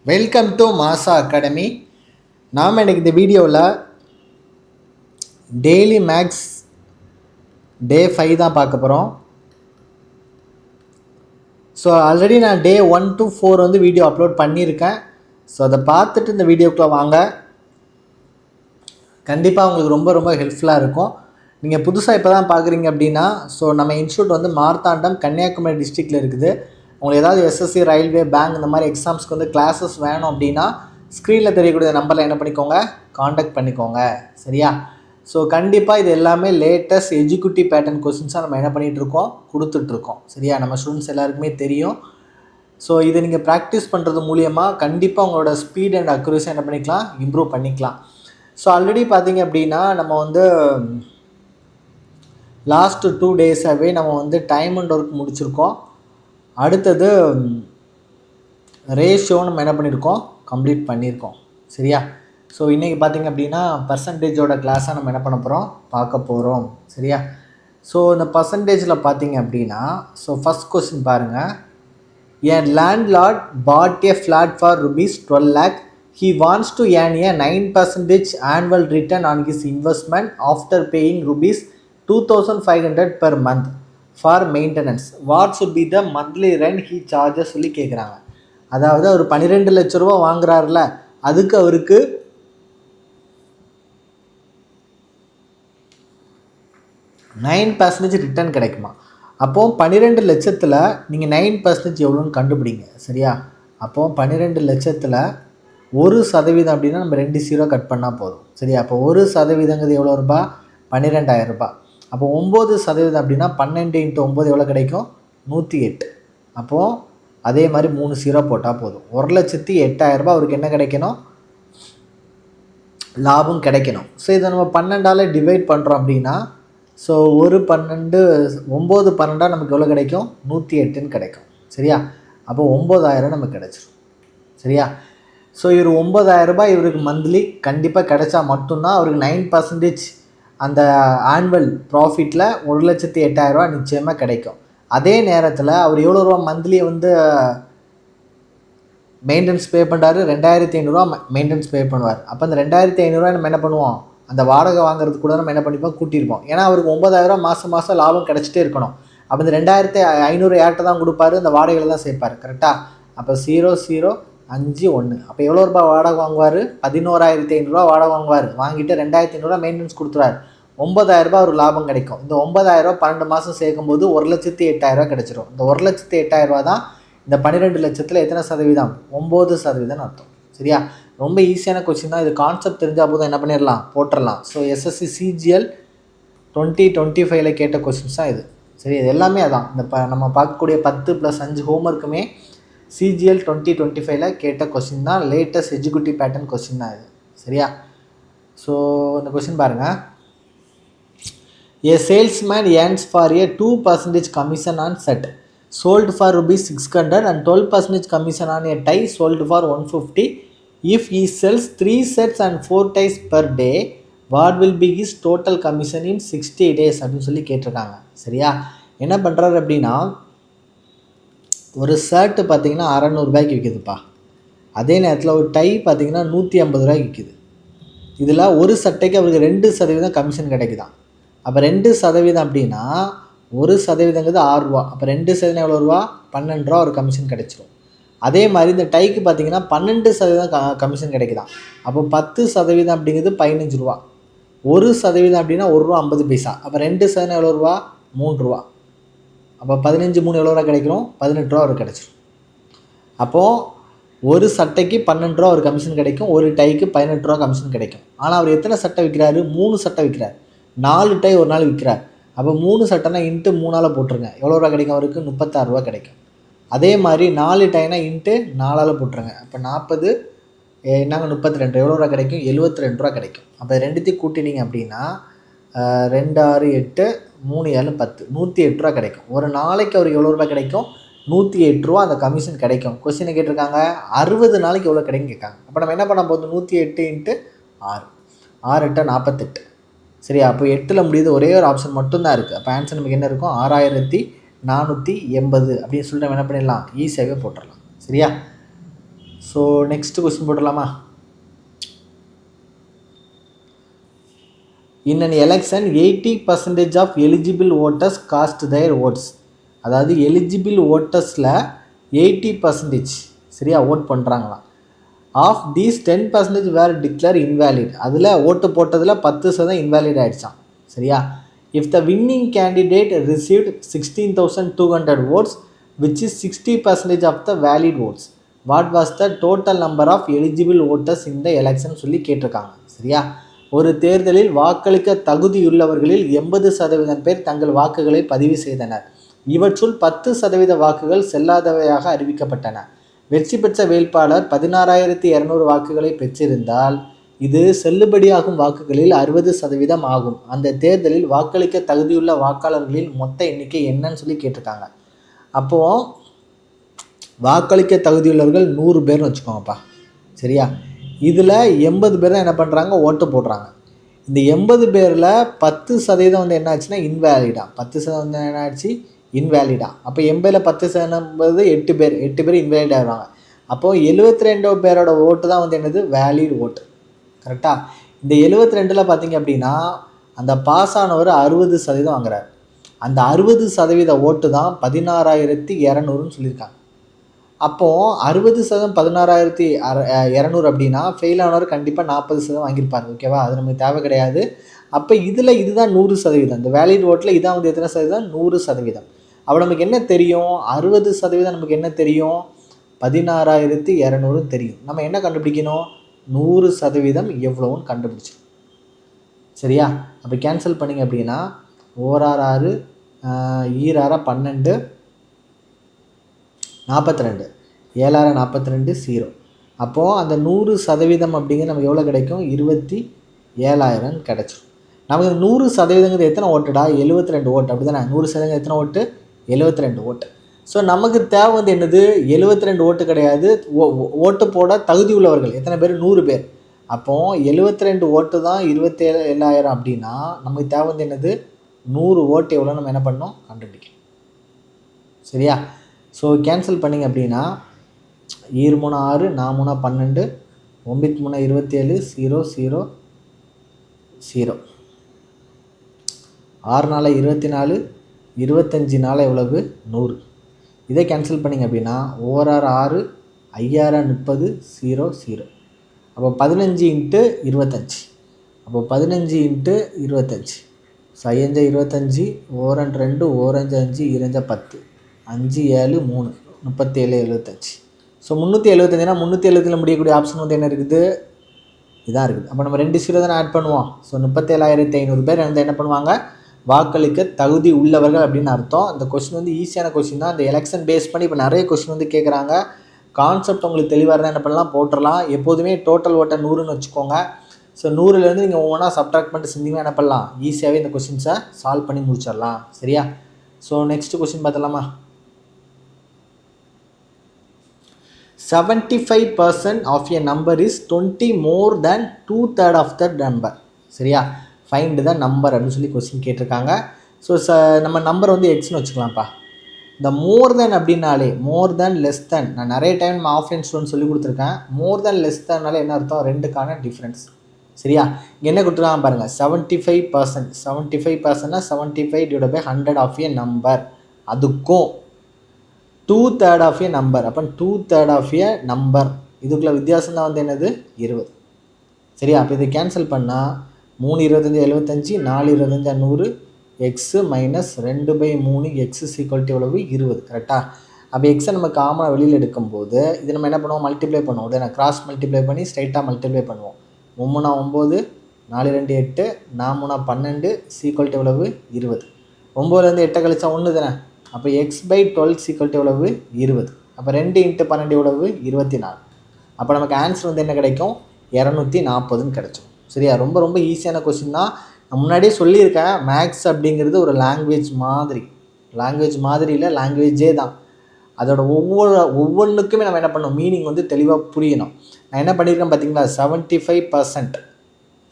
Welcome to மாசா academy. நாம் எனக்கு இந்த வீடியோவில் டெய்லி மேக்ஸ் டே 5 தான் பார்க்க போகிறோம். ஸோ ஆல்ரெடி நான் டே 1 to 4 வந்து வீடியோ அப்லோட் பண்ணியிருக்கேன். ஸோ அதை பார்த்துட்டு இந்த வீடியோக்குள்ளே வாங்க. கண்டிப்பாக உங்களுக்கு ரொம்ப ரொம்ப ஹெல்ப்ஃபுல்லாக இருக்கும். நீங்கள் புதுசாக இப்போ தான் பார்க்குறீங்க அப்படின்னா, ஸோ நம்ம இன்ஸ்டியூட் வந்து மார்த்தாண்டம் கன்னியாகுமரி டிஸ்ட்ரிக்டில் இருக்குது. உங்களுக்கு ஏதாவது எஸ்எஸ்சி, ரயில்வே, பேங்க் இந்த மாதிரி எக்ஸாம்ஸ்க்கு வந்து கிளாஸஸ் வேணும் அப்படின்னா ஸ்க்ரீனில் தெரியக்கூடிய நம்பரில் என்ன பண்ணிக்கோங்க, காண்டாக்ட் பண்ணிக்கோங்க. சரியா? ஸோ கண்டிப்பாக இது எல்லாமே லேட்டஸ்ட் எஜுகேட்டிவ் பேட்டர்ன் கொஸ்டின்ஸாக நம்ம என்ன பண்ணிகிட்ருக்கோம், கொடுத்துட்ருக்கோம். சரியா? நம்ம ஸ்டூடெண்ட்ஸ் எல்லாருக்குமே தெரியும். ஸோ இதை நீங்கள் ப்ராக்டிஸ் பண்ணுறது மூலியமாக கண்டிப்பாக உங்களோட ஸ்பீட் அண்ட் அக்யூரஸி என்ன பண்ணிக்கலாம், இம்ப்ரூவ் பண்ணிக்கலாம். ஸோ ஆல்ரெடி பார்த்தீங்க அப்படின்னா நம்ம வந்து லாஸ்ட்டு 2 டேஸாகவே நம்ம வந்து டைம் அண்ட் ஒர்க் முடிச்சிருக்கோம். அடுத்தது ரேஷியோ நம்ம என்ன பண்ணியிருக்கோம், கம்ப்ளீட் பண்ணியிருக்கோம். சரியா? ஸோ இன்றைக்கி பார்த்திங்க அப்படின்னா பர்சன்டேஜோட கிளாஸாக நம்ம என்ன பண்ண போகிறோம், பார்க்க போகிறோம். சரியா? ஸோ இந்த பர்சன்டேஜில் பார்த்தீங்க அப்படின்னா, ஸோ ஃபஸ்ட் கொஸ்டின் பாருங்கள். A landlord bought a flat for rupees 12 lakh. He wants to earn a 9% annual return on his investment after paying rupees 2500 per month for maintenance. What should be the monthly rent he charges சொல்லி கேட்குறாங்க. அதாவது அவர் 12 லட்ச ரூபா வாங்குறாருல, அதுக்கு அவருக்கு 9% return கிடைக்குமா. அப்போது 12 லட்சத்தில் நீங்கள் 9% எவ்வளோன்னு கண்டுபிடிங்க. சரியா? அப்போது 12 லட்சத்தில் 1% அப்படின்னா நம்ம 2 0 கட் பண்ணால் போதும். சரியா? அப்போ 1% எவ்வளோ ரூபா, 12,000 ரூபாய். அப்போ 9% அப்படின்னா 12 × 9 எவ்வளோ கிடைக்கும், 108. அப்போது அதே மாதிரி 3 0 போட்டால் போதும். 1,08,000 ரூபாய் அவருக்கு என்ன கிடைக்கணும், லாபம் கிடைக்கணும். ஸோ இதை நம்ம 12ஆல் டிவைட் பண்ணுறோம் அப்படின்னா, ஸோ 9 12 நமக்கு எவ்வளோ கிடைக்கும், 108ன்னு கிடைக்கும். சரியா? அப்போ 9,000 நமக்கு கிடச்சிரும். சரியா? ஸோ இவர் 9,000 ரூபாய் இவருக்கு மந்த்லி கண்டிப்பாக கிடைச்சா மட்டும்தான் அவருக்கு 9% அந்த ஆனுவல் ப்ராஃபிட்டில் 1,08,000 ரூபா நிச்சயமாக கிடைக்கும். அதே நேரத்தில் அவர் எவ்வளோ ரூபா மந்த்லி வந்து மெயின்டெனன்ஸ் பே பண்ணுறாரு, 2,500 ரூபா மெயின்டெனன்ஸ் பே பண்ணுவார். அப்போ அந்த 2,500 ரூபா நம்ம என்ன பண்ணுவோம், அந்த வாடகை வாங்குறதுக்கு கூட நம்ம என்ன பண்ணிப்போம், கூட்டியிருப்போம். ஏன்னா அவருக்கு 9,000 ரூபா மாதம் லாபம் கிடச்சிட்டே இருக்கணும். அப்போ இந்த 2,500 ஏர்ட்ட தான் கொடுப்பாரு, இந்த வாடகையில் தான் சேர்ப்பார். கரெக்டாக? அப்போ 0 0 5 1. அப்போ எவ்வளோ ரூபா வாடகை வாங்குவார், 11,500 ரூபா வாடகை வாங்குவார். வாங்கிட்டு 2,500 ரூபா மெயின்டெனன்ஸ் கொடுத்துருவார். 9,000 ரூபா ஒரு லாபம் கிடைக்கும். இந்த 9,000 ரூபா 12 மாதம் சேர்க்கும்போது 1,08,000 ரூபா கிடச்சிரும். இந்த 1,08,000 ரூபா தான் இந்த 12 லட்சத்தில் எத்தனை சதவீதம், 9% அர்த்தம். சரியா? ரொம்ப ஈஸியான கொஸ்டின் தான். இது கான்செப்ட் தெரிஞ்சால் போதும், என்ன பண்ணிடலாம், போட்டுடலாம். ஸோ எஸ்எஸ்சி சிஜிஎல் 2025 கேட்ட கொஸ்டின்ஸ் தான் இது. சரி, இது எல்லாமே அதான். இந்த நம்ம பார்க்கக்கூடிய 10 + 5 ஹோம்ஒர்க்குமே சிஜிஎல் 2025 கேட்ட கொஸ்டின் தான். லேட்டஸ்ட் எஜுகேட்டிவ் பேட்டர்ன் கொஸ்டின் தான் இது. சரியா? ஸோ இந்த கொஸ்டின் பாருங்கள். A salesman earns for a 2% commission on set sold for rupees 600 and 12% commission on a tie sold for 150. If he sells 3 sets and 4 ties per day, what will be his total commission in 60 days அப்படின்னு சொல்லி கேட்டிருக்காங்க. சரியா? என்ன பண்ணுறாரு அப்படின்னா, ஒரு shirt பார்த்தீங்கன்னா 600 ரூபாய்க்கு விற்கிதுப்பா. அதே நேரத்தில் ஒரு டை பார்த்தீங்கன்னா 150 ரூபாய்க்கு விற்கிது. இதில் ஒரு சட்டைக்கு அவருக்கு 2% கமிஷன் கிடைக்குதான். அப்போ 2% அப்படின்னா 1%ங்கிறது 6 ரூபா. அப்போ 2% எவ்வளோ ரூபா, 12 ரூபா ஒரு கமிஷன் கிடைச்சிரும். அதே மாதிரி இந்த டைக்கு பார்த்தீங்கன்னா 12% கமிஷன் கிடைக்குதான். அப்போ 10% அப்படிங்கிறது 15 ரூபா. 1% அப்படின்னா 1 ரூபா 50 பைசா. அப்போ 2% எவ்வளோ ரூபா, 3 ரூபா. அப்போ 15 3 எவ்வளோ ரூபா கிடைக்கும், 18 ரூபா ஒரு கிடச்சிரும். அப்போது ஒரு சட்டைக்கு 12 ரூபா ஒரு கமிஷன் கிடைக்கும், ஒரு டைக்கு 18 ரூபா கமிஷன் கிடைக்கும். ஆனால் அவர் எத்தனை சட்டை விற்கிறாரு, 3 சட்டை விற்கிறார். 4 டை ஒரு நாள் விற்கிறார். அப்போ 3 சட்டைனா இன்ட்டு 3ஆல் போட்டுருங்க, எவ்வளோ ரூபா கிடைக்கும் அவருக்கு, 36 ரூபா கிடைக்கும். அதே மாதிரி 4 டைனா இன்ட்டு 4ஆல் போட்டுருங்க. அப்போ 40 என்னங்க 32, எவ்வளோ ரூபா கிடைக்கும், 72 ரூபா கிடைக்கும். அப்போ ரெண்டுத்தையும் கூட்டினீங்க அப்படின்னா 2 6 8 3 7 10, 108 ரூபா கிடைக்கும். ஒரு நாளைக்கு அவருக்கு எவ்வளோ ரூபா கிடைக்கும், 108 ரூபா அந்த கமிஷன் கிடைக்கும். கொஸ்டினை கேட்டிருக்காங்க 60 நாளைக்கு எவ்வளோ கிடைக்கும் கேட்காங்க. அப்போ நம்ம என்ன பண்ண போதும், 108 × 6, 6 8 48. சரியா? அப்போ 8ல் முடியுது, ஒரே ஒரு ஆப்ஷன் மட்டும்தான் இருக்குது. அப்போ ஆன்சர் நமக்கு என்ன இருக்கும், 6480 அப்படின்னு சொல்லிட்டு நம்ம என்ன பண்ணிடலாம், ஈஸியாகவே போட்டுடலாம். சரியா? ஸோ நெக்ஸ்ட் கொஸ்டின் போடலாமா? In an election 80% of eligible voters cast their votes. அதாவது எலிஜிபிள் ஓட்டர்ஸில் 80% சரியா ஓட் பண்ணுறாங்களாம். Of these 10% were declared invalid. அதில் ஓட்டு போட்டதில் 10% இன்வேலிட் ஆகிடுச்சான் சரியா. If the winning candidate received 16,200 votes which is 60% of the valid votes, what was the total number of eligible voters இந்த எலெக்ஷன் சொல்லி கேட்டிருக்காங்க சரியா. ஒரு தேர்தலில் வாக்களிக்க தகுதியுள்ளவர்களில் 80% பேர் தங்கள் வாக்குகளை பதிவு செய்தனர். இவற்றுள் 10% வாக்குகள் செல்லாதவையாக அறிவிக்கப்பட்டன. வெற்றி பெற்ற வேட்பாளர் 16,200 வாக்குகளை பெற்றிருந்தால் இது செல்லுபடியாகும் வாக்குகளில் 60% ஆகும். அந்த தேர்தலில் வாக்களிக்க தகுதியுள்ள வாக்காளர்களின் மொத்த எண்ணிக்கை என்னன்னு சொல்லி கேட்டிருக்காங்க. அப்போது வாக்களிக்க தகுதியுள்ளவர்கள் 100 பேர்னு வச்சுக்கோங்கப்பா சரியா. இதில் 80 பேர் தான் என்ன பண்ணுறாங்க, ஓட்டு போடுறாங்க. இந்த 80 பேரில் 10% வந்து என்ன ஆச்சுன்னா இன்வேலிடா. 10% வந்து என்ன ஆச்சு, இன்வேலிடா. அப்போ 80ல் 10% 8 பேர் இன்வேலிட் ஆகிறாங்க. அப்போது 72 பேரோட ஓட்டு தான் வந்து என்னது வேலிட் ஓட்டு கரெக்டாக. இந்த 72ல் பார்த்தீங்க அப்படின்னா அந்த பாஸ் ஆனவர் 60% வாங்குறாரு. அந்த 60% ஓட்டு தான் 16,200ன்னு சொல்லியிருக்காங்க. அப்போது 60% 16,200 அப்படின்னா ஃபெயில் ஆனவர் கண்டிப்பாக 40% வாங்கியிருப்பாங்க ஓகேவா. அது நமக்கு தேவை கிடையாது. அப்போ இதில் இதுதான் 100%. இந்த வேலிட் ஓட்டில் இதான் வந்து எத்தனை சதவீதம், 100%. அப்போ நமக்கு என்ன தெரியும், 60% நமக்கு என்ன தெரியும், 16,200 தெரியும். நம்ம என்ன கண்டுபிடிக்கணும், 100% எவ்வளோன்னு கண்டுபிடிச்சிடும் சரியா. அப்போ கேன்சல் பண்ணிங்க அப்படின்னா 1 6 6 12 42 7 42 0. அப்போது அந்த 100% அப்படிங்கிறது நமக்கு எவ்வளோ கிடைக்கும், 27,000 கிடச்சிரும். நமக்கு 100%ங்கிறது எத்தனை ஓட்டுடா, 72 ஓட்டு அப்படி தானே. 100% எத்தனை ஓட்டு, 72 ஓட்டு. ஸோ நமக்கு தேவை வந்து என்னது, 72 ஓட்டு கிடையாது, ஓட்டு போட தகுதி உள்ளவர்கள் எத்தனை பேர், 100 பேர். அப்போது 72 ஓட்டு தான் 27,000 அப்படின்னா நமக்கு தேவை வந்து என்னது, 100 ஓட்டு எவ்வளோ நம்ம என்ன பண்ணோம் கண்டுபிடிக்கணும் சரியா. ஸோ கேன்சல் பண்ணிங்க அப்படின்னா 2 3 6 4 3 12 9 3 27 0 0 0 6 4 24 25 4 எவ்வளவு 100. இதை கேன்சல் பண்ணிங்க அப்படின்னா 1 6 5 30 0 0. அப்போ 15 × 25. அப்போ 15 × 25 5 25 1 2 1 5 2 10 5 7 3 37 75. ஸோ 375னா 370 முடியக்கூடிய ஆப்ஷன் வந்து என்ன இருக்குது, இதான் இருக்குது. அப்போ நம்ம 2 0 தானே ஆட் பண்ணுவோம். ஸோ 37,500 பேர் வந்து என்ன பண்ணுவாங்க, வாக்களிக்க தகுதி உள்ளவர்கள் அப்படின்னு அர்த்தம். இந்த கொஸ்டின் வந்து ஈஸியான கொஸ்டின் தான். இந்த எலெக்ஷன் பேஸ் பண்ணி இப்போ நிறைய கொஸ்டின் வந்து கேட்குறாங்க. கான்செப்ட் உங்களுக்கு தெளிவாக இருந்தால் என்ன பண்ணலாம், போட்டுடலாம். எப்போதுமே டோட்டல் ஓட்டை 100ன்னு வச்சுக்கோங்க. ஸோ 100லேருந்து நீங்கள் ஒவ்வொன்றா சப்ட்ராக்ட் பண்ணிட்டு செஞ்சீங்கன்னா என்ன பண்ணலாம், ஈஸியாகவே இந்த கொஸ்டின்ஸை சால்வ் பண்ணி முடிச்சிடலாம் சரியா. ஸோ நெக்ஸ்ட் கொஸ்டின் பார்த்தலாமா. 75% of a number is 20 more than 2/3 of that number சரியா. ஃபைண்ட் த நம்பர் அப்படின்னு சொல்லி கொஸ்டின் கேட்டிருக்காங்க. ஸோ நம்ம நம்பர் வந்து எக்ஸ்னு வச்சுக்கலாம்ப்பா. இந்த மோர் தென் அப்படின்னாலே மோர் தென் லெஸ் தென், நான் நிறைய டைம் நம்ம ஆஃப்லைன் ஸ்டூடெண்ட் சொல்லி கொடுத்துருக்கேன். மோர் தென் லெஸ் தென்னால என்ன அர்த்தம், ரெண்டுக்கான டிஃப்ரென்ஸ் சரியா. இங்கே என்ன கொடுத்துருக்காங்க பாருங்கள், 75%. 75%னா 75/100 ஆஃப் ஏ நம்பர், அதுக்கும் 2/3 ஆஃப் ஏ நம்பர். அப்போ 2/3 ஆஃப் ஏ நம்பர், இதுக்குள்ள வித்தியாசம் தான் வந்து என்னது 20 சரியா. அப்போ இதை கேன்சல் பண்ணால் 3 25 75 4 25 100 எக்ஸு மைனஸ் 2/3 எக்ஸ் = எவ்வளவு 20 கரெக்டாக. அப்போ எக்ஸை நம்ம காமனாக வெளியில் எடுக்கும்போது இது நம்ம என்ன பண்ணுவோம், மல்டிப்ளை பண்ணுவோம். இதை கிராஸ் மல்டிப்ளை பண்ணி ஸ்ட்ரைட்டாக மல்டிப்ளை பண்ணுவோம். 3 9 4 2 8 4 3 12 = எவ்வளவு 20. 9லேருந்து 8 கழிச்சா 1 தானே. அப்போ x/12 = எவ்வளவு 20. அப்போ 2 × 12 எவ்வளவு 24. அப்போ நமக்கு ஆன்சர் வந்து என்ன கிடைக்கும், 240ன்னு கிடைச்சோம் சரியா. ரொம்ப ரொம்ப ஈஸியான கொஸ்டின் தான். நான் முன்னாடியே சொல்லியிருக்கேன், மேக்ஸ் அப்படிங்கிறது ஒரு லாங்குவேஜ் மாதிரி. இல்லை, லாங்குவேஜே தான். அதோட ஒவ்வொன்றுக்குமே நம்ம என்ன பண்ணணும், மீனிங் வந்து தெளிவாக புரியணும். நான் என்ன பண்ணியிருக்கேன் பார்த்தீங்களா, 75%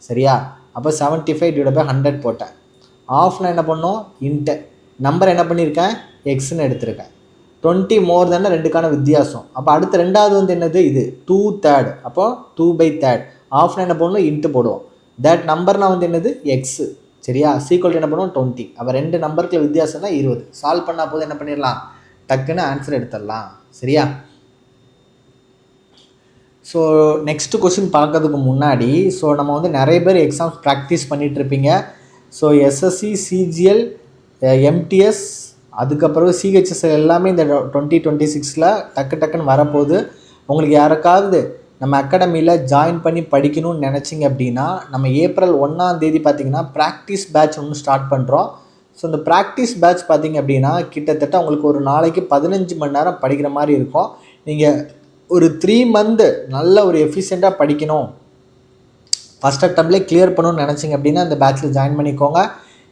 சரியா. அப்போ 75/100 போட்டேன். ஆஃப்னா என்ன பண்ணோம், இன்ட்டு நம்பர் என்ன பண்ணியிருக்கேன், எக்ஸ்ன்னு எடுத்திருக்கேன். 20 மோர் தானே ரெண்டுக்கான வித்தியாசம். அப்போ அடுத்த ரெண்டாவது வந்து என்னது, இது 2/3. அப்போ 2/3 ஆஃப்னா என்ன போடணும், இன்ட்டு போடுவோம். தட் நம்பர்னால் வந்து என்னது, எக்ஸு. சரியா, சீக்வல் என்ன பண்ணுவோம், 20. அப்போ ரெண்டு நம்பருக்கு வித்தியாசம் தான் 20. சால்வ் பண்ணால் போது என்ன பண்ணிடலாம், டக்குன்னு ஆன்சர் எடுத்துடலாம். சரியா. ஸோ நெக்ஸ்ட்டு கொஷின் பார்க்கறதுக்கு முன்னாடி, ஸோ நம்ம வந்து நிறைய பேர் எக்ஸாம்ஸ் ப்ராக்டிஸ் பண்ணிகிட்ருப்பீங்க. ஸோ எஸ்எஸ்சி, சிஜிஎல், எம்டிஎஸ், அதுக்கப்புறம் சிஹெச்எஸ்எல் எல்லாமே இந்த 2026 டக்குன்னு வரப்போகுது. உங்களுக்கு யாருக்காவது நம்ம அகாடமியில் ஜாயின் பண்ணி படிக்கணும்னு நினச்சிங்க அப்படின்னா, நம்ம ஏப்ரல் 1 பார்த்திங்கன்னா ப்ராக்டிஸ் பேட்ச் ஒன்று ஸ்டார்ட் பண்ணுறோம். ஸோ இந்த ப்ராக்டிஸ் பேட்ச் பார்த்திங்க அப்படின்னா கிட்டத்தட்ட உங்களுக்கு ஒரு நாளைக்கு 15 மணி நேரம் படிக்கிற மாதிரி இருக்கும். நீங்கள் ஒரு 3 மந்த்து நல்ல ஒரு எஃபிஷியண்ட்டாக படிக்கணும், ஃபஸ்ட் அட்டம்ப்ட்லேயே கிளியர் பண்ணணும்னு நினச்சிங்க அப்படின்னா இந்த பேட்ச்சில் ஜாயின் பண்ணிக்கோங்க.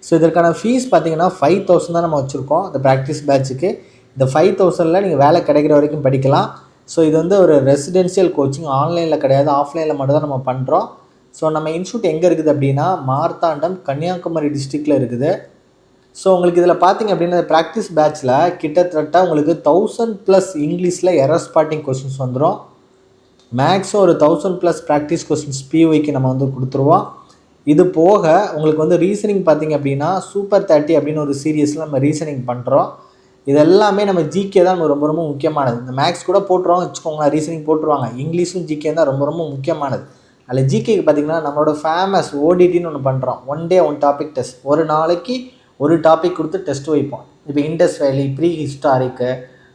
ஸோ இதற்கான ஃபீஸ் பார்த்திங்கன்னா 5,000 தான் நம்ம வச்சுருக்கோம் இந்த ப்ராக்டிஸ் பேட்சுக்கு. இந்த 5,000ல் நீங்கள் வேலை கிடைக்கிற வரைக்கும் படிக்கலாம். ஸோ இது வந்து ஒரு ரெசிடென்ஷியல் கோச்சிங், ஆன்லைனில் கிடையாது, ஆஃப்லைனில் மட்டும் தான் நம்ம பண்ணுறோம். ஸோ நம்ம இன்ஸ்டியூட் எங்கே இருக்குது அப்படின்னா மார்த்தாண்டம், கன்னியாகுமரி டிஸ்ட்ரிக்டில் இருக்குது. ஸோ உங்களுக்கு இதில் பார்த்திங்க அப்படின்னா இந்த ப்ராக்டிஸ் பேட்ச்சில் கிட்டத்தட்ட உங்களுக்கு 1000+ இங்கிலீஷில் எரர் ஸ்பாட்டிங் கொஸ்டின்ஸ் வந்துடும். மேக்ஸும் ஒரு 1000+ ப்ராக்டிஸ் கொஸ்டின்ஸ் பிஒய்க்கு நம்ம வந்து கொடுத்துருவோம். இது போக உங்களுக்கு வந்து ரீசனிங் பார்த்திங்க அப்படின்னா சூப்பர் 30 அப்படின்னு ஒரு சீரியஸில் நம்ம ரீசனிங் பண்ணுறோம். இது எல்லாமே நம்ம ஜிகே தான் ரொம்ப ரொம்ப முக்கியமானது. இந்த மேக்ஸ் கூட போட்டுருவாங்க வச்சுக்கோங்களேன், ரீசனிங் போட்டுருவாங்க, இங்கிலீஷும் ஜிகே தான் ரொம்ப ரொம்ப முக்கியமானது. அதில் ஜிகேக்கு பார்த்திங்கன்னா நம்மளோட ஃபேமஸ் ஓடிடின்னு ஒன்று பண்ணுறோம், 1 டே 1 டாபிக் டெஸ்ட். ஒரு நாளைக்கு ஒரு டாபிக் கொடுத்து டெஸ்ட் வைப்போம். இப்போ இண்டஸ் வேலி, ப்ரீ ஹிஸ்டாரிக்கு,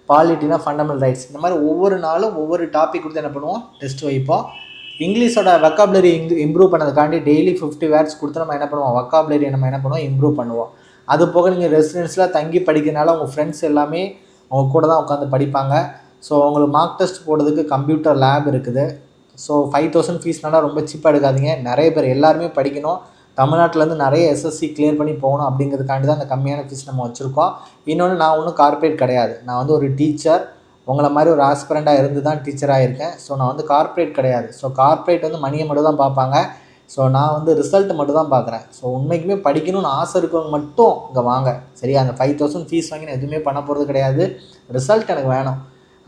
பாலிட்டினா ஃபண்டமெண்டல் ரைட்ஸ், இந்த மாதிரி ஒவ்வொரு நாளும் ஒவ்வொரு டாபிக் கொடுத்து என்ன பண்ணுவோம், டெஸ்ட் வைப்போம். இங்கிலீஷோட வொக்காபுலரி இம்ப்ரூவ் பண்ணதுக்காண்டி டெய்லி 50 வேர்ட்ஸ் கொடுத்து நம்ம என்ன பண்ணுவோம், வொக்காபுலரியை நம்ம என்ன பண்ணுவோம், இம்ப்ரூவ் பண்ணுவோம். அது போக நீங்கள் ரெசிடென்ஸில் தங்கி படிக்கிறதுனால உங்கள் ஃப்ரெண்ட்ஸ் எல்லாமே அவங்க கூட தான் உட்காந்து படிப்பாங்க. ஸோ உங்களுக்கு மார்க் டெஸ்ட் போடுறதுக்கு கம்ப்யூட்டர் லேப் இருக்குது. ஸோ 5,000 ஃபீஸ்னால ரொம்ப சீப்பாக எடுக்காதீங்க. நிறைய பேர் எல்லாருமே படிக்கணும், தமிழ்நாட்டிலேருந்து நிறைய எஸ்எஸ்சி கிளியர் பண்ணி போகணும் அப்படிங்கிறதுக்காண்டி தான் அந்த கம்மியான ஃபீஸ் நம்ம வச்சுருக்கோம். இன்னொன்று, நான் ஒன்றும் கார்ப்பரேட் கிடையாது, நான் வந்து ஒரு டீச்சர், உங்களை மாதிரி ஒரு ஆஸ்பிரண்ட்டாக இருந்து தான் டீச்சராக இருக்கேன். ஸோ நான் வந்து கார்ப்பரேட் கிடையாது. ஸோ கார்ப்பரேட் வந்து மணியை மட்டும் தான் பார்ப்பாங்க. ஸோ நான் வந்து ரிசல்ட் மட்டும் தான் பார்க்குறேன். ஸோ உண்மைக்குமே படிக்கணும்னு ஆசை இருக்கவங்க மட்டும் இங்கே வாங்க. சரியா, அந்த 5,000 ஃபீஸ் வாங்கி நான் எதுவுமே பண்ண போகிறது கிடையாது. ரிசல்ட் எனக்கு வேணும்.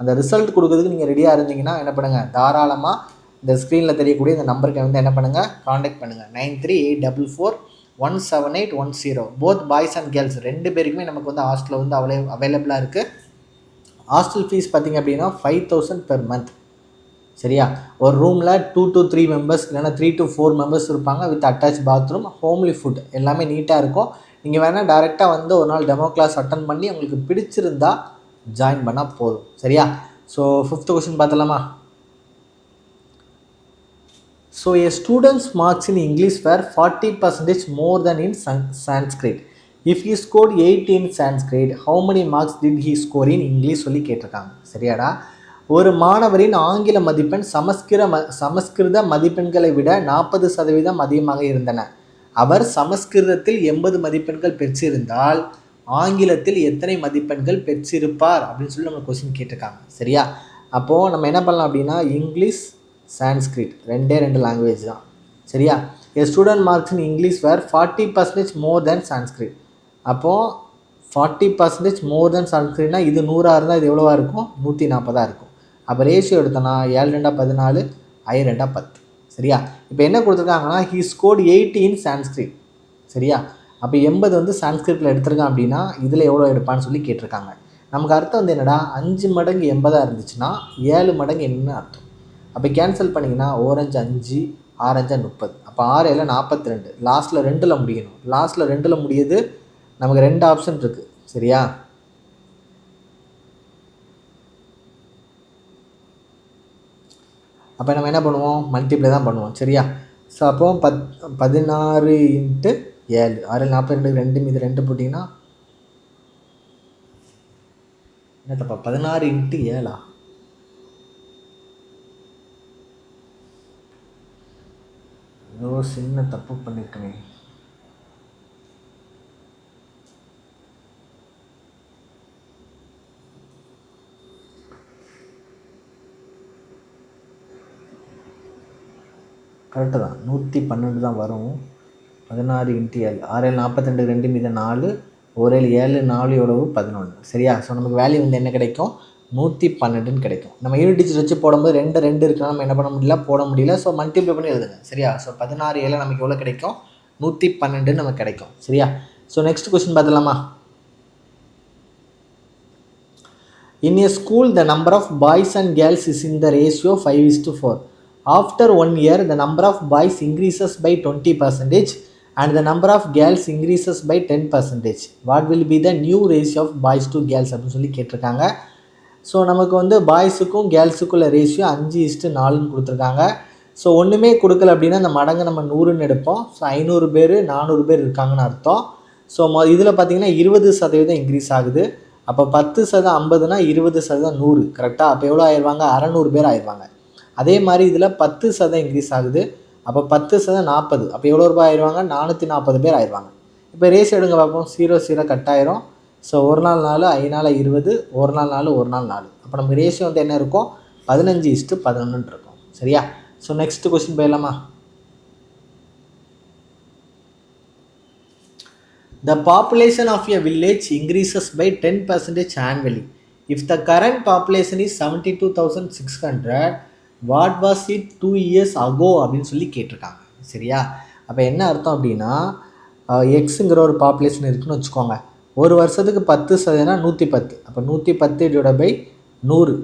அந்த ரிசல்ட் கொடுக்குறதுக்கு நீங்கள் ரெடியாக இருந்தீங்கன்னா என்ன பண்ணுங்கள், தாராளமாக இந்த ஸ்க்ரீனில் தெரியக்கூடிய இந்த நம்பருக்கு வந்து என்ன பண்ணுங்கள், காண்டாக்ட் பண்ணுங்கள். 9384417810. போத் பாய்ஸ் அண்ட் கேர்ள்ஸ் ரெண்டு பேருக்குமே நமக்கு வந்து ஹாஸ்டலில் வந்து அவைலபிளாக இருக்குது. ஹாஸ்டல் ஃபீஸ் பார்த்திங்க அப்படின்னா 5,000 பெர் மந்த். சரியா, ஒரு ரூமில் 2 to 3 மெம்பர்ஸ் இல்லைனா 3 to 4 மெம்பர்ஸ் இருப்பாங்க, with attach bathroom, homely food, எல்லாமே நீட்டாக இருக்கும். நீங்கள் வேணால் டேரெக்டாக வந்து ஒரு நாள் டெமோ கிளாஸ் அட்டன் பண்ணி உங்களுக்கு பிடிச்சிருந்தா ஜாயின் பண்ணால் போதும். சரியா. ஸோ 5th கொஸ்டின் பார்த்தலாமா. So a student's marks in English were 40% more than in Sanskrit. If he scored 80 in Sanskrit, how many marks did he score in English சொல்லி கேட்டிருக்காங்க. சரியாடா, ஒரு மாணவரின் ஆங்கில மதிப்பெண் சமஸ்கிருத மதிப்பெண்களை விட 40% அதிகமாக இருந்தன. அவர் சமஸ்கிருதத்தில் 80 மதிப்பெண்கள் பெற்றிருந்தால் ஆங்கிலத்தில் எத்தனை மதிப்பெண்கள் பெற்றிருப்பார் அப்படின்னு சொல்லி நம்ம கொஸ்டின் கேட்டிருக்காங்க. சரியா, அப்போது நம்ம என்ன பண்ணலாம் அப்படின்னா இங்கிலீஷ், சான்ஸ்கிரிட் ரெண்டே லாங்குவேஜ் தான். சரியா, a student marks in English were 40% more than Sanskrit. அப்போது 40% more than Sanskritனா இது 100 இருந்தால் இது எவ்வளோவா இருக்கும், 140 இருக்கும். அப்போ ரேஷியோ எடுத்தோன்னா 7 2 14, 5 2 10. சரியா, இப்போ என்ன கொடுத்துருக்காங்கன்னா he scored 80 in Sanskrit. சரியா, அப்போ 80 வந்து சான்ஸ்கிரிட்டில் எடுத்திருக்கான் அப்படின்னா இதில் எவ்வளோ எடுப்பான்னு சொல்லி கேட்டிருக்காங்க. நமக்கு அர்த்தம் வந்து என்னடா, 5 மடங்கு 80 இருந்துச்சுன்னா 7 மடங்கு என்னன்னு அர்த்தம். அப்போ கேன்சல் பண்ணிங்கன்னா ஓரஞ்சு 5, ஆரஞ்சா 30. அப்போ 6 7 42. லாஸ்ட்டில் 2ல் முடியணும். லாஸ்ட்டில் 2ல் முடியுது. நமக்கு 2 ஆப்ஷன் இருக்குது. சரியா, அப்போ நம்ம என்ன பண்ணுவோம், மல்டிப்ளை தான் பண்ணுவோம். சரியா, ஸோ அப்போ 16 × 7, 6 42, 2 மீது 2 போட்டிங்கன்னா என்ன தப்பா, 16 × 7. ஏதோ சின்ன தப்பு பண்ணியிருக்கேன். கரெக்டு தான், 112 தான் வரும். 16 × 7, 6 42, 2 மீது 4, ஒரு 7 4 எவ்வளவு 11. சரியா? ஸோ நமக்கு வேல்யூ வந்து என்ன கிடைக்கும்? 112ன்னு கிடைக்கும். நம்ம யூனிட் டிஜிட் வச்சு போடும்போது 2 இருக்குன்னா நம்ம என்ன பண்ண முடியல, போட முடியல. ஸோ மல்டிப்ளை பண்ணி எழுதுங்க. சரியா? ஸோ 16 7 நமக்கு எவ்வளோ கிடைக்கும்? 112 நமக்கு கிடைக்கும். சரியா? ஸோ நெக்ஸ்ட் கொஸ்டின் பார்த்துலாமா? In a school, the number of boys and girls is in the ratio 5:4. After 1 year, the number of boys increases by 20% and the number of girls increases by 10%. What will be the new ratio of boys to girls அப்படின்னு சொல்லி கேட்டிருக்காங்க. So நமக்கு வந்து பாய்ஸுக்கும் கேர்ள்ஸுக்குள்ள ratio 5:4ன்னு கொடுத்துருக்காங்க. So ஒன்றுமே கொடுக்கல அப்படின்னா அந்த மடங்கு நம்ம 100ன்னு எடுப்போம். ஸோ 500 பேர் 400 பேர் இருக்காங்கன்னு அர்த்தம். ஸோ இதில் பார்த்தீங்கன்னா 20% இன்க்ரீஸ் ஆகுது. அப்போ 10% 50னா 20% 100 கரெக்டாக. அப்போ எவ்வளோ ஆயிடுவாங்க? 600 பேர் ஆயிடுவாங்க. அதே மாதிரி இதில் 10% இன்க்ரீஸ் ஆகுது. அப்போ 10% 40. அப்போ எவ்வளோ ரூபாய் ஆயிடுவாங்க? 440 பேர் ஆயிடுவாங்க. இப்போ ரேஸ் எடுங்க பார்ப்போம். 0 கட் ஆயிரும். ஸோ ஒரு நாள் 4 5 நாள் 20 ஒரு நாள் 4 ஒரு நாள் 4. அப்போ நமக்கு ரேஷியோ வந்து என்ன இருக்கும்? 15:11 இருக்கும். சரியா? ஸோ நெக்ஸ்ட் கொஸ்டின் போயிடலாமா? The population of a village increases by 10% annually. If the current population is 72,600, what was it 2 years ago அப்படின்னு சொல்லி கேட்டிருக்காங்க. சரியா? அப்போ என்ன அர்த்தம் அப்படின்னா எக்ஸுங்கிற ஒரு பாப்புலேஷன் இருக்குன்னு வச்சுக்கோங்க. ஒரு வருஷத்துக்கு 10% 110. அப்போ 110 divide by 100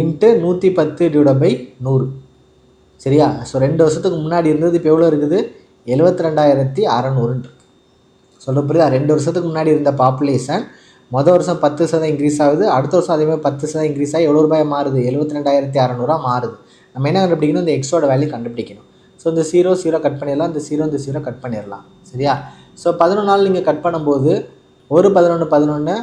into 110 divide by 100. சரியா? ஸோ 2 வருஷத்துக்கு முன்னாடி இருந்தது இப்போ எவ்வளோ இருக்குது? 72,600 இருக்கு. சொல்ல புரியுதா? 2 வருஷத்துக்கு முன்னாடி இருந்த பாப்புலேஷன் மொதல் வருஷம் 10% இன்க்ரீஸ் ஆகுது. அடுத்த வருஷம் அதேமாதிரி 10% இன்க்ரீஸ் ஆகி எவ்வளோ ரூபாய் மாறுது? 72,600 மாறுது. நம்ம என்ன கண்டுபிடிக்கணும்? இந்த எக்ஸோட வேல்யூ கண்டுபிடிக்கணும். ஸோ இந்த 0 கட் பண்ணிடலாம். இந்த 0 கட் பண்ணிடலாம். சரியா? ஸோ 11 நாள் நீங்கள் கட் பண்ணும்போது 1 11 11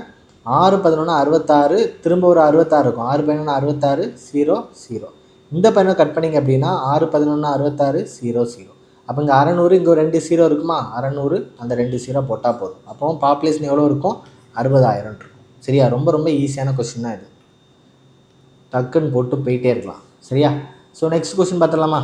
6 11 66 திரும்ப ஒரு 66 இருக்கும். 6 11 66 0 0. இந்த 11 கட் பண்ணிங்க அப்படின்னா 6 11 66 0 0. அப்போ இங்கே 600 இங்கே ஒரு 2 0 இருக்குமா? 600 அந்த 2 0 போட்டால் போதும். அப்போ பாப்புலேஷன் எவ்வளோ இருக்கும்? 60,000 இருக்கும். சரியா? ரொம்ப ரொம்ப ஈஸியான கொஸ்டின் தான் இது. டக்குன்னு போட்டு போயிட்டே இருக்கலாம். சரியா? ஸோ நெக்ஸ்ட் கொஸ்டின் பார்த்துடலாமா?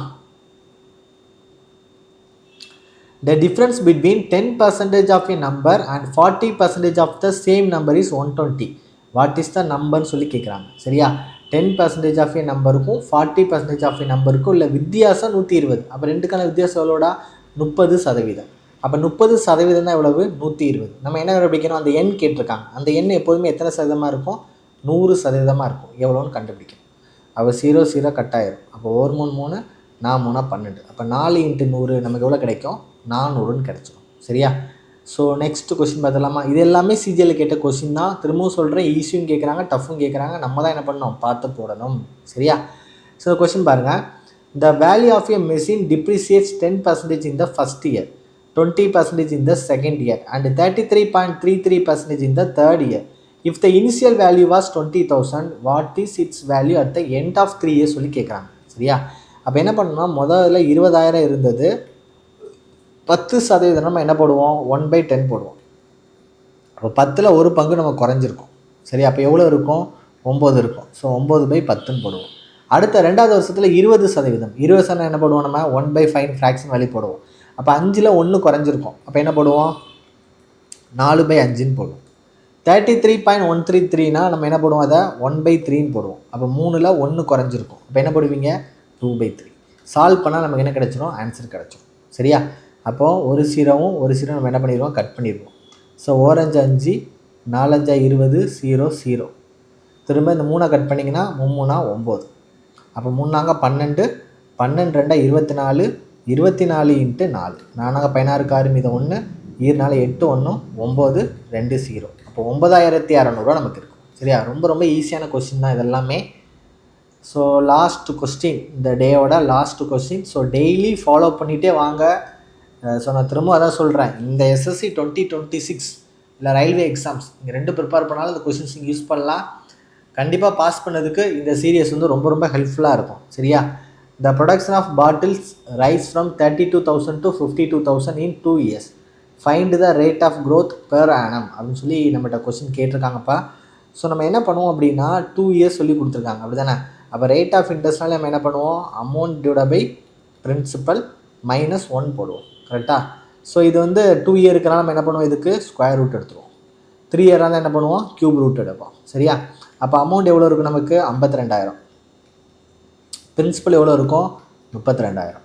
The difference between 10% of a number and 40% of the same number is 120. What is the numberன்னு சொல்லி கேட்குறாங்க. சரியா? 10% ஆஃப் ஏ நம்பருக்கும் 40% ஆஃப் ஏ நம்பருக்கும் உள்ள வித்தியாசம் 120. அப்போ ரெண்டுக்கான வித்தியாசம் எவ்வளோடா? 30%. அப்போ 30% தான் எவ்வளவு? 120. நம்ம என்ன கண்டுபிடிக்கணும்? அந்த எண் கேட்டிருக்காங்க. அந்த எண் எப்போதுமே எத்தனை சதவீதமாக இருக்கும்? 100% இருக்கும். எவ்வளோன்னு கண்டுபிடிக்கணும். அப்போ 0 கட் ஆயிரும். அப்போ 1 3 3 4 3 12. அப்போ 4 × 100 நமக்கு எவ்வளோ கிடைக்கும்? 400ன்னு கிடைச்சிடும். சரியா? ஸோ நெக்ஸ்ட் கொஸ்டின் பார்த்துலாமா? இது எல்லாமே சிஜிஎல் கேட்ட கொஸ்டின் தான். திரும்பவும் சொல்கிறேன், ஈஸியும் கேட்குறாங்க, டஃப்பும் கேட்குறாங்க. நம்ம தான் என்ன பண்ணணும்? பார்த்து போடணும். சரியா? ஸோ கொஸ்டின் பாருங்கள். The value of a machine depreciates 10% in the first year, 20% in the second year and 33.33% in the third year. If the initial value was 20,000, what is its value at the end of 3 years சொல்லி கேட்குறாங்க. சரியா? அப்போ என்ன பண்ணணும்னா முதல்ல 20,000 இருந்தது. 10% நம்ம என்ன போடுவோம்? 1/10 போடுவோம். அப்போ 10ல் ஒரு பங்கு நம்ம குறைஞ்சிருக்கும். சரி, அப்போ எவ்வளோ இருக்கும்? 9 இருக்கும். ஸோ 9/10ன்னு போடுவோம். அடுத்த 2வது வருஷத்தில் 20%. 20% என்ன போடுவோம்? நம்ம 1/5 ஃப்ராக்ஷன் வேல்யூ போடுவோம். அப்போ 5ல் 1 குறைஞ்சிருக்கும். அப்போ என்ன போடுவோம்? 4/5ன்னு போடுவோம். 33.133னா நம்ம என்ன போடுவோம்? அதை 1/3ன்னு போடுவோம். அப்போ 3ல் 1 குறைஞ்சிருக்கும். அப்போ என்ன போடுவீங்க? 2/3. சால்வ் பண்ணால் நமக்கு என்ன கிடச்சிரும்? ஆன்சர் கிடச்சிரும். சரியா? அப்போது ஒரு 0 நம்ம என்ன பண்ணிடுவோம்? கட் பண்ணிடுவோம். ஸோ 1 5 5 4 5 20 0 0. திரும்ப இந்த 3 கட் பண்ணிங்கன்னா 3 9. அப்போ 3 12 12 2 24 24 × 4 4 16 6 மீது 1 4 8 1 9 2 0. அப்போ 9,600 நமக்கு இருக்கும். சரியா? ரொம்ப ரொம்ப ஈஸியான கொஸ்டின் தான் இதெல்லாமே. ஸோ லாஸ்ட் கொஸ்டின், இந்த டேயோட last question. So daily follow பண்ணிகிட்டே வாங்க. ஸோ நான் திரும்ப அதான் சொல்கிறேன், இந்த எஸ்எஸ்சி 2026 இல்லை ரயில்வே எக்ஸாம்ஸ் இங்கே 2 ப்ரிப்பேர் பண்ணாலும் இந்த கொஸ்டின்ஸ் நீங்கள் யூஸ் பண்ணலாம். கண்டிப்பாக பாஸ் பண்ணதுக்கு இந்த சீரியஸ் வந்து ரொம்ப ரொம்ப ஹெல்ப்ஃபுல்லாக இருக்கும். சரியா? The production of bottles rise from 32,000 to 52,000 in 2 years. Find the rate of growth per annum அப்படின்னு சொல்லி நம்மகிட்ட கொஸ்டின் கேட்டிருக்காங்கப்பா. ஸோ நம்ம என்ன பண்ணுவோம் அப்படின்னா 2 years சொல்லி கொடுத்துருக்காங்க, அப்படி தானே? அப்போ ரேட் ஆஃப் இன்ட்ரெஸ்ட்னால நம்ம என்ன பண்ணுவோம்? அமௌண்ட் டிவைட் பை பிரின்சிபல் -1 போடுவோம். கரெக்டாக? ஸோ இது வந்து 2 இயருக்குனால நம்ம என்ன பண்ணுவோம், இதுக்கு ஸ்கொயர் ரூட் எடுத்துருவோம். 3 இயராக இருந்தால் என்ன பண்ணுவோம், க்யூப் ரூட் எடுப்போம். சரியா? அப்போ அமௌண்ட் எவ்வளோ இருக்கும் நமக்கு, 52,000. பிரின்சிபல் எவ்வளோ இருக்கும், 32,000.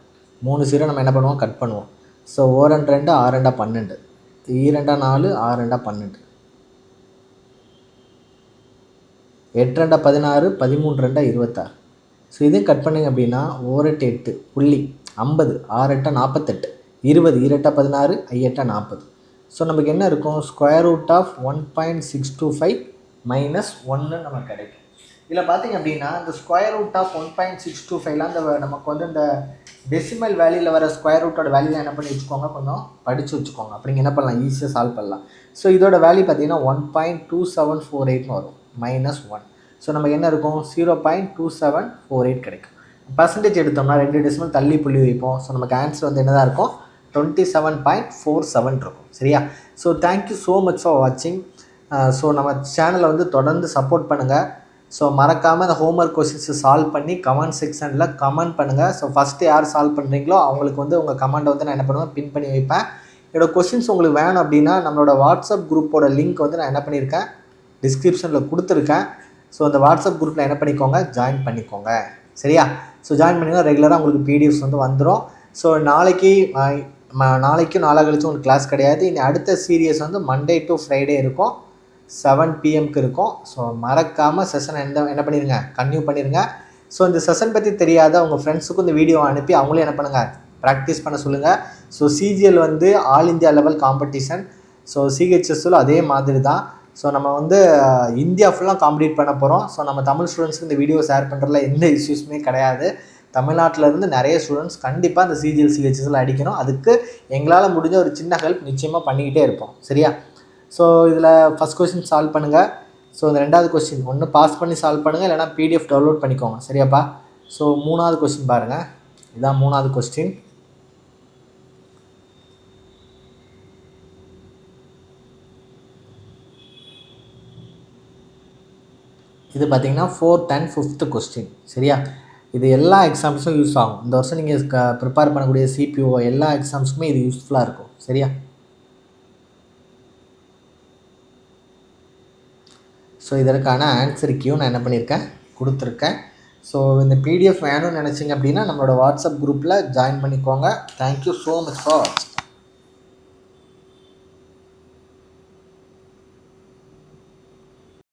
3 0 நம்ம என்ன பண்ணுவோம், கட் பண்ணுவோம். ஸோ 1 2 2 6 2 12, 2 2 4 6 2 12, 8 2 16, 13 2 26. ஸோ இதையும் கட் பண்ணிங்க அப்படின்னா 1 8 8 புள்ளி 50, 6 8 48, 20, 2 16, 5 8 40. ஸோ நமக்கு என்ன இருக்கும், ஸ்கொயர் ரூட் ஆஃப் 1.625 மைனஸ் 1 நமக்கு கிடைக்கும். இதில் பார்த்திங்க அப்படின்னா இந்த ஸ்கொயர் ரூட் ஆஃப் 1.625லாம் இந்த நமக்கு வந்து இந்த டெசிமல் வேல்யூவில் வர ஸ்கொயர் ரூட்டோட வேல்யூலாம் என்ன பண்ணி வச்சுக்கோங்க, கொஞ்சம் படித்து வச்சுக்கோங்க. அப்படிங்க என்ன பண்ணலாம், ஈஸியாக சால்வ் பண்ணலாம். ஸோ இதோட வேல்யூ பார்த்திங்கன்னா 1.2748 வரும், மைனஸ் 1. ஸோ நமக்கு என்ன இருக்கும், 0.2748 கிடைக்கும். பர்சன்டேஜ் எடுத்தோம்னா 2 டெசிமல் தள்ளி புள்ளி வைப்போம். ஸோ நமக்கு ஆன்சர் வந்து என்ன தான் இருக்கும், 27.47 இருக்கும். சரியா? So thank you so much for வாட்சிங். ஸோ நம்ம சேனலை வந்து தொடர்ந்து சப்போர்ட் பண்ணுங்கள். ஸோ மறக்காமல் அந்த ஹோம்ஒர்க் கொஸ்டின்ஸை சால்வ் பண்ணி கமெண்ட் செக்ஷனில் கமெண்ட் பண்ணுங்கள். ஸோ ஃபஸ்ட்டு யார் சால்வ் பண்ணுறீங்களோ அவங்களுக்கு வந்து உங்கள் கமெண்ட்டை வந்து நான் என்ன பண்ணுவேன், பின் பண்ணி வைப்பேன். என்னோடய கொஸ்டின்ஸ் உங்களுக்கு வேணும் அப்படின்னா நம்மளோட வாட்ஸ்அப் குரூப்போட லிங்க் வந்து நான் என்ன பண்ணியிருக்கேன், டிஸ்கிரிப்ஷனில் கொடுத்துருக்கேன். ஸோ அந்த வாட்ஸ்அப் குரூப்பில் என்ன பண்ணிக்கோங்க, ஜாயின் பண்ணிக்கோங்க. சரியா? ஸோ ஜாயின் பண்ணிங்கன்னா ரெகுலராக உங்களுக்கு பிடிஎஃப்ஸ் வந்து வந்துடும். ஸோ நாளைக்கும் நாளாக கழிச்சு உங்களுக்கு கிளாஸ் கிடையாது. இனி அடுத்த சீரியஸ் வந்து மண்டே டு ஃப்ரைடே இருக்கும், 7 PM இருக்கும். ஸோ மறக்காமல் செஷனை என்ன பண்ணிடுங்க, கன்டினியூ பண்ணிடுங்க. ஸோ இந்த செஷன் பற்றி தெரியாத உங்கள் ஃப்ரெண்ட்ஸுக்கும் இந்த வீடியோ அனுப்பி அவங்களே என்ன பண்ணுங்கள், ப்ராக்டிஸ் பண்ண சொல்லுங்கள். ஸோ சிஜிஎல் வந்து all India level competition. So சிஹெச்எஸ்ஸில் அதே மாதிரி தான். ஸோ நம்ம வந்து இந்தியா ஃபுல்லாக காம்படிட் பண்ண போகிறோம். ஸோ நம்ம தமிழ் ஸ்டூடெண்ட்ஸுக்கு இந்த வீடியோ ஷேர் பண்ணுறதுல எந்த இஷ்யூஸுமே கிடையாது. தமிழ்நாட்டிலேருந்து நிறைய ஸ்டூடெண்ட்ஸ் கண்டிப்பாக இந்த சிஜிஎல் சிஹெச்எஸ்ஸில் அடிக்கணும். அதுக்கு எங்களால் முடிஞ்ச ஒரு சின்ன ஹெல்ப் நிச்சயமாக பண்ணிக்கிட்டே இருப்போம். சரியா? ஸோ இதில் ஃபஸ்ட் கொஸ்டின் சால்வ் பண்ணுங்கள். ஸோ இந்த 2வது கொஸ்டின் ஒன்று பாஸ் பண்ணி சால்வ் பண்ணுங்கள், இல்லைனா பிடிஎஃப் டவுன்லோட் பண்ணிக்கோங்க. சரியாப்பா? ஸோ 3வது கொஸ்டின் பாருங்கள். இதுதான் 3வது கொஸ்டின். இது பார்த்திங்கன்னா 4th and 5th கொஸ்டின். சரியா? இது எல்லா எக்ஸாம்ஸும் யூஸ் ஆகும். இந்த வருஷம் நீங்கள் ப்ரிப்பேர் பண்ணக்கூடிய சிபிஓ எல்லா எக்ஸாம்ஸுக்குமே இது யூஸ்ஃபுல்லாக இருக்கும். சரியா? ஸோ இதற்கான ஆன்சர் கியூ நான் என்ன பண்ணியிருக்கேன், கொடுத்துருக்கேன். ஸோ இந்த பிடிஎஃப் வேணும்னு நினச்சிங்க அப்படின்னா நம்மளோட வாட்ஸ்அப் குரூப்பில் ஜாயின் பண்ணிக்கோங்க. தேங்க்யூ ஸோ மச் ஃபார் வாட்சிங்.